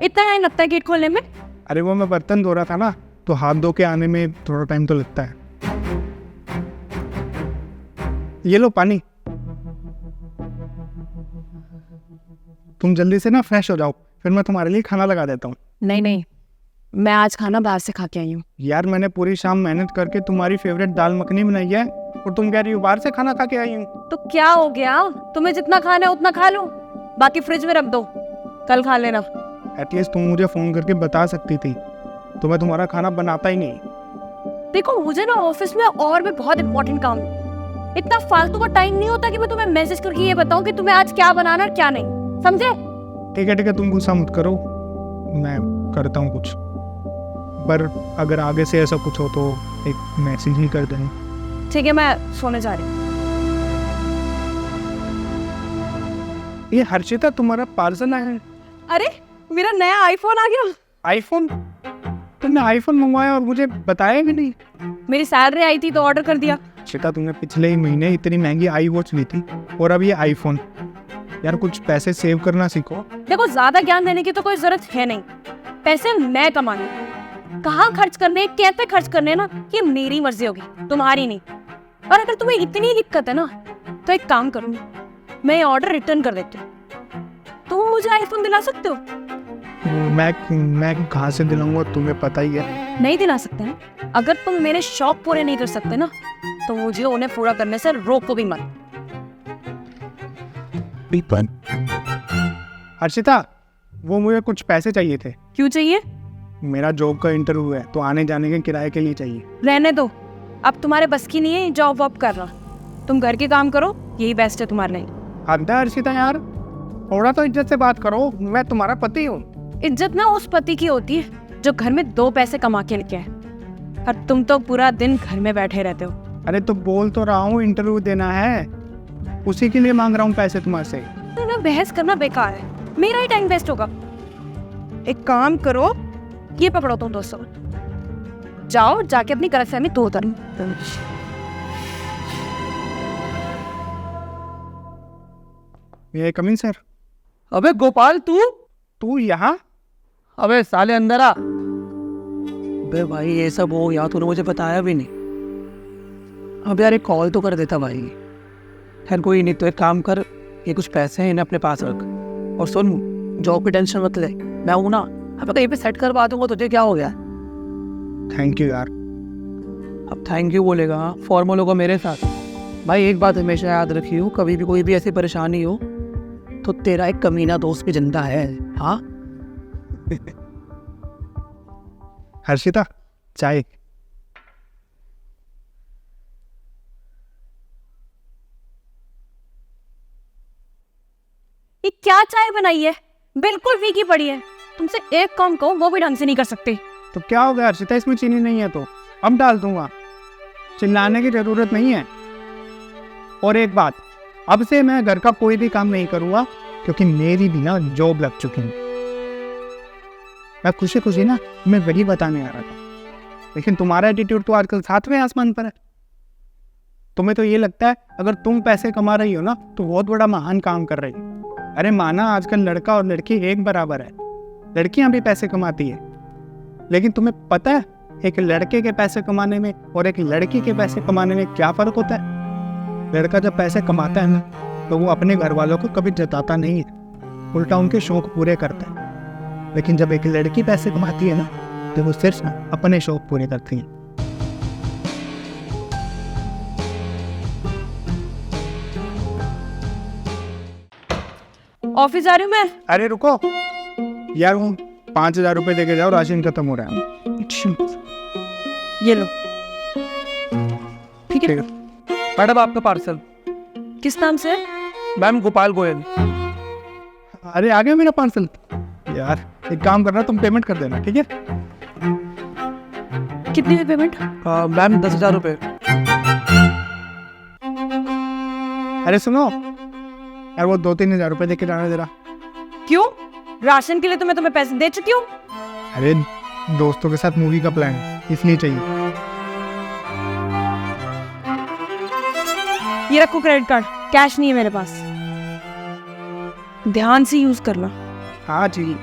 इतना टाइम लगता है गेट खोलने में? अरे वो मैं बर्तन धो रहा था ना, तो हाथ धो के आने में थोड़ा टाइम तो लगता है। ये लो पानी। तुम जल्दी से ना फ्रेश हो जाओ, फिर मैं तुम्हारे लिए खाना लगा देता हूँ। नहीं नहीं, मैं आज खाना बाहर से खा के आई हूँ। यार मैंने पूरी शाम मेहनत करके तुम्हारी फेवरेट दाल मखनी बनाई है और तुम कह रही हो बाहर से खाना खा के आई हूँ। तो क्या हो गया, तुम्हें जितना खाना है उतना खा लो, बाकी फ्रिज में रख दो, कल खा लेना। एटलीस्ट तुम मुझे फोन करके बता सकती थी, तो मैं तुम्हारा खाना बनाता ही नहीं। देखो मुझे ना ऑफिस में और भी बहुत इंपॉर्टेंट काम है, इतना फालतू का टाइम नहीं होता कि मैं तुम्हें मैसेज करके ये बताऊं कि तुम्हें आज क्या बनाना और क्या नहीं, समझे? ठीक है, तुम गुस्सा मत करो, मैं करता हूँ कुछ, पर अगर आगे से ऐसा कुछ हो तो एक मैसेज ही कर दें। ठीक है, मैं सोने जा रही हूँ। ये हर्षिता तुम्हारा पार्सल आया है। अरे मेरा नया आईफोन आ गया। आईफोन? तुमने आईफोन मंगवाया और मुझे बताया भी नहीं। मेरी सैलरी आई थी तो ऑर्डर कर दिया। हर्षिता तुमने पिछले ही महीने इतनी महंगी आई वॉच ली थी और अब ये आईफोन। यार कुछ पैसे सेव करना सीखो। देखो ज्यादा ज्ञान देने की तो कोई जरूरत है नहीं, पैसे मैं कमाने, कहाँ खर्च करने कैसे खर्च करने ना ये मेरी मर्जी होगी, तुम्हारी नहीं। और अगर तुम्हें इतनी दिक्कत है ना तो एक काम करूंगी, मैं ये ऑर्डर रिटर्न कर देती हूँ, तुम मुझे आईफोन दिला सकते हो? मैं कहाँ से दिलाऊंगा, तुम्हें पता ही है। नहीं दिला सकते हैं? अगर तुम मेरे शौक पूरे नहीं कर सकते ना तो मुझे उन्हें पूरा करने से रोको भी मत। हर्षिता वो मुझे कुछ पैसे चाहिए थे। क्यों चाहिए? मेरा जॉब का इंटरव्यू है तो आने जाने के किराए के लिए चाहिए। रहने दो, अब तुम्हारे बस की नहीं है जॉब वॉब करना, तुम घर के काम करो, यही बेस्ट है तुम्हारे लिए। हद है हर्षिता यार, थोड़ा तो इज्जत से बात करो, मैं तुम्हारा पति हूँ। इज्जत ना उस पति की होती है जो घर में 2 पैसे कमा के लेके आए, और तुम तो पूरा दिन घर में बैठे रहते हो। अरे तो बोल तो रहा हूँ इंटरव्यू देना है, उसी के लिए मांग रहा हूँ पैसे तुम्हारे से। तो ना बहस करना बेकार है, मेरा ही टाइम वेस्ट होगा। एक काम करो, ये पकड़ो तुम दोस्तों, जाओ जाके अपनी गलतफहमी दूर करो। ये कमिंग सर। अबे गोपाल तू यहाँ? अबे साले अंदर आ। अबे भाई ये सब हो या तूने मुझे बताया भी नहीं। अब यार एक कॉल तो कर देता भाई। खैर कोई नहीं, तो एक काम कर, ये कुछ पैसे हैं इन्हें अपने पास रख, और सुन जॉब की टेंशन मत ले, मैं हूं ना, अब कहीं पे सेट करवा दूंगा, तुझे क्या हो गया? थैंक यू यार। अब थैंक यू बोलेगा, फॉर्मल होगा मेरे साथ। भाई एक बात हमेशा याद रखियो, कभी भी कोई भी ऐसी परेशानी हो तो तेरा एक कमीना दोस्त भी जिंदा है। हाँ हर्षिता चाय। ये क्या चाय बनाई है, बिल्कुल फीकी पड़ी है। तुमसे एक काम कहो वो भी ढंग से नहीं कर सकते। तो क्या हो गया हर्षिता, इसमें चीनी नहीं है तो अब डाल दूंगा, चिल्लाने की जरूरत नहीं है। और एक बात, अब से मैं घर का कोई भी काम नहीं करूंगा क्योंकि मेरी भी ना जॉब लग चुकी है। मैं खुशी खुशी ना मैं वही बताने आ रहा था, लेकिन तुम्हारा एटीट्यूड तो आजकल 7वें आसमान पर है। तुम्हें तो ये लगता है अगर तुम पैसे कमा रही हो ना तो बहुत बड़ा महान काम कर रही हो। अरे माना आजकल लड़का और लड़की एक बराबर है, लड़कियां भी पैसे कमाती है, लेकिन तुम्हें पता है एक लड़के के पैसे कमाने में और एक लड़की के पैसे कमाने में क्या फर्क होता है? लड़का जब पैसे कमाता है ना तो वो अपने घर वालों को कभी जताता नहीं है, उल्टा उनके शौक पूरे करता है। लेकिन जब एक लड़की पैसे कमाती है ना तो वो सिर्फ अपने शौक पूरे करती है। ऑफिस जा रही हूँ मैं। अरे रुको यार, वो 5,000 रुपये देके जाओ, राशन खत्म हो रहा है। ये लो। ठीक है। मैडम आपका पार्सल। किस नाम से? मैम गोपाल गोयल। अरे आ गया मेरा पार्सल। यार एक काम करना, तुम पेमेंट कर देना, ठीक है? कितनी है पेमेंट? मैम 10,000 रुपये। अरे सुनो यार, वो 2-3 हज़ार रुपये देके जाना जरा। क्यों? राशन के लिए तो मैं तुम्हें पैसे दे चुकी हूँ। अरे दोस्तों के साथ मूवी का प्लान है, इसलिए चाहिए। ये रखो क्रेडिट कार्ड, कैश नहीं है मेरे पास, ध्यान से यूज करना। हाँ ठीक।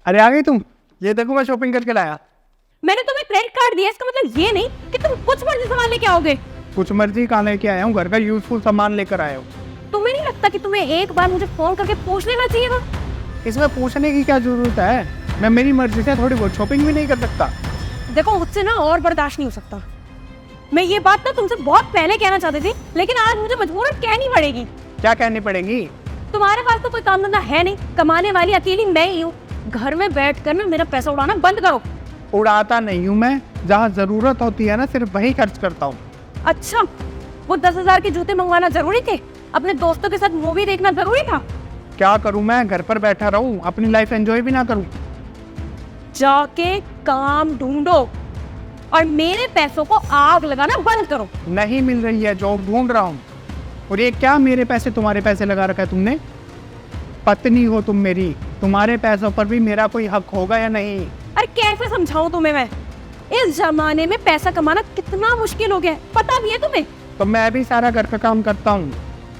अरे आ गई तुम, ये देखो मैं शॉपिंग करके लाया। मैंने तुम्हें क्रेडिट कार्ड दिया, इसका मतलब ये नहीं कि तुम कुछ मर्जी सामान लेके आओगे। कुछ मर्जी कहाँ लेके आया हूँ, घर का यूजफुल सामान लेकर आया हूँ। तुम्हें नहीं लगता कि तुम्हें एक बार मुझे फोन करके पूछ लेना चाहिए था? इसमें पूछने की क्या जरूरत है, मैं मेरी मर्जी से थोड़ी बहुत शॉपिंग भी नहीं कर सकता। देखो मुझसे ना और बर्दाश्त नहीं हो सकता। मैं ये बात ना तुमसे बहुत पहले कहना चाहती थी, लेकिन आज मुझे मजबूरन कहनी पड़ेगी। क्या कहनी पड़ेगी? तुम्हारे पास तो कोई काम धंधा है नहीं, कमाने वाली अकेली मैं ही हूँ। घर में बैठ कर ना मेरा पैसा उड़ाना बंद करो। उड़ाता नहीं हूँ मैं, जहाँ जरूरत होती है ना सिर्फ वही खर्च करता हूँ। अच्छा, वो 10,000 के जूते मंगवाना जरूरी थे? अपने दोस्तों के साथ मूवी देखना जरूरी था? क्या करूँ मैं, घर पर बैठा रहूँ, अपनी लाइफ एंजॉय भी ना करूँ? जाके काम ढूंढो और मेरे पैसों को आग लगाना बंद करो। नहीं मिल रही है, जॉब ढूंढ रहा हूँ। और ये क्या मेरे पैसे तुम्हारे पैसे लगा रखा है तुमने? पत्नी हो तुम मेरी, तुम्हारे पैसों पर भी मेरा कोई हक होगा या नहीं? अरे कैसे समझाऊं तुम्हें मैं? इस जमाने में पैसा कमाना कितना मुश्किल हो गया है, पता भी है तुम्हें? तो मैं भी सारा घर का काम करता हूँ,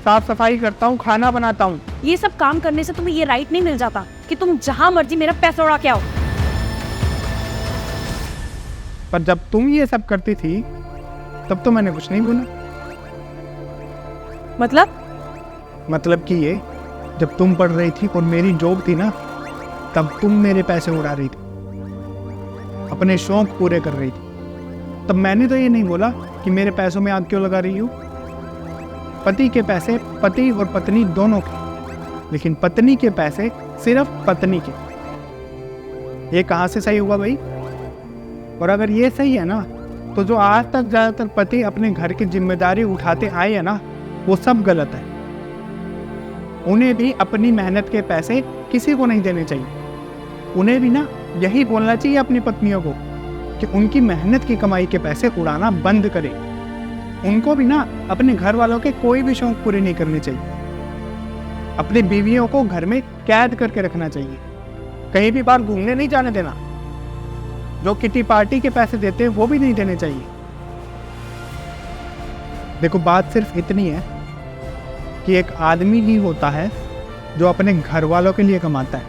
साफ सफाई करता हूँ, खाना बनाता हूँ। ये सब काम करने से तुम्हें ये राइट नहीं मिल जाता कि तुम जहां मर्जी मेरा पैसा उड़ा के आओ। पर जब तुम ये सब करती थी तब तो मैंने कुछ नहीं बोला। मतलब कि ये, जब तुम पढ़ रही थी और मेरी जॉब थी ना, तब तुम मेरे पैसे उड़ा रही थी, अपने शौक पूरे कर रही थी। तब मैंने तो ये नहीं बोला कि मेरे पैसों में आग क्यों लगा रही हो। पति के पैसे पति और पत्नी दोनों के, लेकिन पत्नी के पैसे सिर्फ पत्नी के। ये कहाँ से सही हुआ भाई? और अगर ये सही है ना, तो जो आज तक ज़्यादातर पति अपने घर की जिम्मेदारी उठाते आए हैं ना, वो सब गलत है। उन्हें भी अपनी मेहनत के पैसे किसी को नहीं देने चाहिए। उन्हें भी ना यही बोलना चाहिए अपनी पत्नियों को कि उनकी मेहनत की कमाई के पैसे उड़ाना बंद करें। उनको भी ना अपने घर वालों के कोई भी शौक पूरे नहीं करने चाहिए। अपनी बीवियों को घर में कैद करके रखना चाहिए, कहीं भी बाहर घूमने नहीं जाने देना। जो किटी पार्टी के पैसे देते हैं वो भी नहीं देने चाहिए। देखो बात सिर्फ इतनी है कि एक आदमी ही होता है जो अपने घर वालों के लिए कमाता है,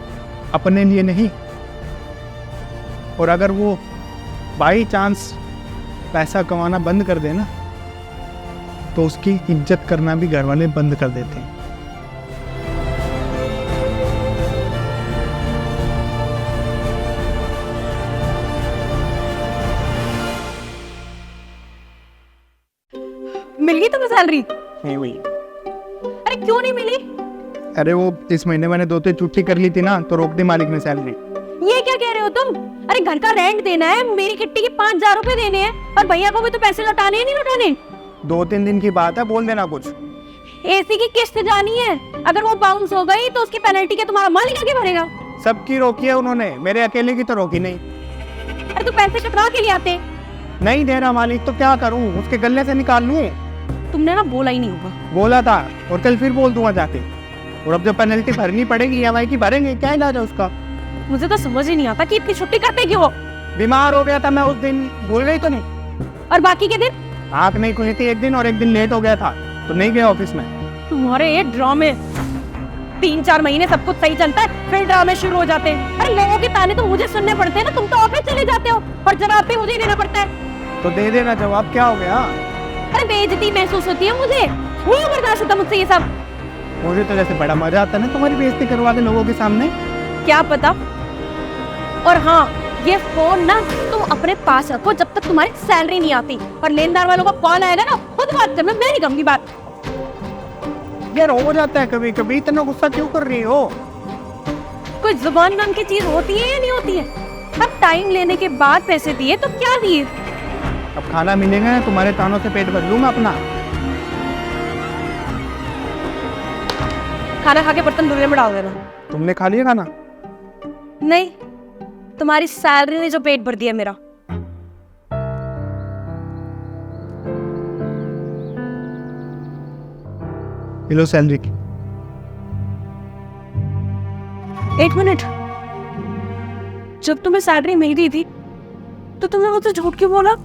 अपने लिए नहीं। और अगर वो बाई चांस पैसा कमाना बंद कर देना, तो उसकी इज्जत करना भी घर वाले बंद कर देते हैं। मिल गई तुम्हें सैलरी? नहीं हुई। अरे क्यों नहीं मिली? अरे वो इस महीने मैंने 2-3 छुट्टी कर ली थी ना, तो रोक दी मालिक ने सैलरी। ये क्या कह रहे हो तुम? अरे घर का रेंट देना है, मेरी किट्टी के 5,000 रुपए देने हैं, और भैया को भी तो पैसे लौटाने हैं, नहीं लौटाने? 2-3 दिन की बात है, बोल देना कुछ। एसी की किस्त जानी है, अगर वो बाउंस हो गई तो उसकी पेनल्टी क्या तुम्हारा मालिक आगे भरेगा? सबकी रोकी है उन्होंने, मेरे अकेले की तो रोकी नहीं। अरे तू पैसे कटवा के लिए आते? नहीं दे रहा मालिक तो क्या करूं, उसके गले से निकाल लूं? तुमने ना बोला ही नहीं होगा। बोला था, और कल फिर बोल दूंगा जाके। और अब जो पेनल्टी भरनी पड़ेगी EMI की भरेंगे, क्या इलाज है उसका? मुझे तो समझ ही नहीं आता कि इतनी छुट्टी करते क्यों हो? बीमार हो गया था मैं उस दिन, भूल गई तो नहीं? और बाकी के दिन? आँख नहीं खुली थी एक दिन, और एक दिन लेट हो गया था तो नहीं गया ऑफिस में। तुम्हारे ये ड्रामे, 3-4 महीने सब कुछ सही चलता है, फिर ड्रामे शुरू हो जाते हैं। अरे लोगों के ताने तो मुझे सुनने पड़ते हैं ना, तुम तो ऑफिस चले जाते हो और जवाब भी मुझे ही देना पड़ता है। तो दे देना जवाब, क्या हो गया? अरे बेइज्जती महसूस होती है मुझे, नहीं बर्दाश्त होता मुझसे ये सब। मुझे तो जैसे बड़ा मजा आता है ना तुम्हारी बेइज्जती करवा दे लोगों के सामने। क्या पता। और हाँ, ये फोन ना तुम अपने पास रखो जब तक तुम्हारी सैलरी नहीं आती, और लेनदार वालों का कॉल आएगा ना, खुद बात करना, मैं नहीं कहूंगी बात। यार हो जाता है कभी कभी, इतना गुस्सा क्यों कर रही हो? कोई जुबान नाम की चीज होती है या नहीं होती है? अब टाइम लेने के बाद पैसे दिए तो क्या दिए? अब खाना मिलेगा, तुम्हारे तानों से पेट भर लूं मैं अपना। खाना खा के बर्तन धुलने में डाल देना। तुमने खा लिया खाना? नहीं, तुम्हारी सैलरी ने जो पेट भर दिया मेरा। लो सैलरी। 1 मिनट, जब तुम्हें सैलरी मिल गई थी तो तुमने मुझसे झूठ क्यों बोला?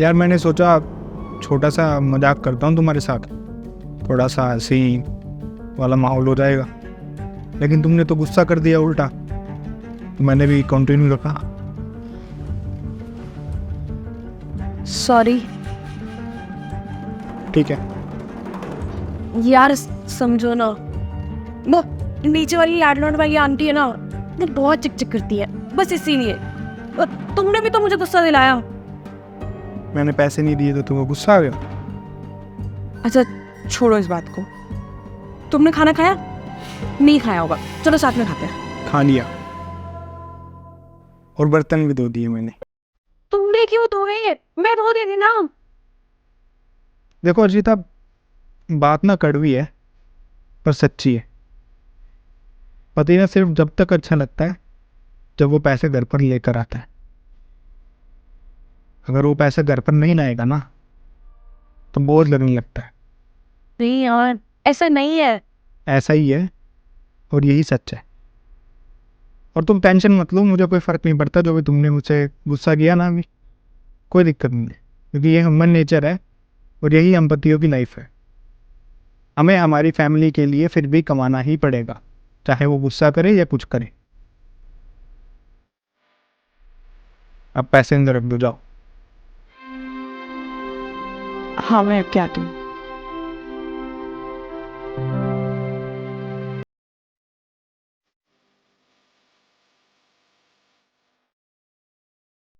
यार मैंने सोचा छोटा सा मजाक करता हूँ तुम्हारे साथ, थोड़ा सा हंसी वाला माहौल हो जाएगा, लेकिन तुमने तो गुस्सा कर दिया उल्टा। मैंने भी कंटिन्यू रखा। सॉरी ठीक है। यार, समझो ना, वो नीचे वाली लैंडलॉर्ड वाली आंटी है ना, वो बहुत चिक करती है, बस इसीलिए। और तुमने भी तो मुझे गुस्सा दिलाया। मैंने पैसे नहीं दिए तो तुम्हें गुस्सा आ गया? अच्छा छोड़ो इस बात को। तुमने खाना खाया? नहीं खाया होगा, चलो साथ में खाते हैं। खा लिया और बर्तन भी धो दिए मैंने। तुमने क्यों धोए? मैं धो देती ना। देखो अर्जिता, बात ना कड़वी है पर सच्ची है। पति ना सिर्फ जब तक अच्छा लगता है जब वो पैसे घर पर लेकर आता है। अगर वो पैसे घर पर नहीं लाएगा ना तो बोझ लगने लगता है। नहीं यार, ऐसा नहीं है। ऐसा ही है और यही सच है। और तुम टेंशन मत लो, मुझे कोई फ़र्क नहीं पड़ता जो भी तुमने मुझसे गुस्सा किया ना, अभी कोई दिक्कत नहीं है, क्योंकि ये ह्यूमन नेचर है और यही हम पतियों की लाइफ है। हमें हमारी फैमिली के लिए फिर भी कमाना ही पड़ेगा, चाहे वो गुस्सा करे या कुछ करे। अब पैसे अंदर रख दो, जाओ। हाँ मैं क्या तुम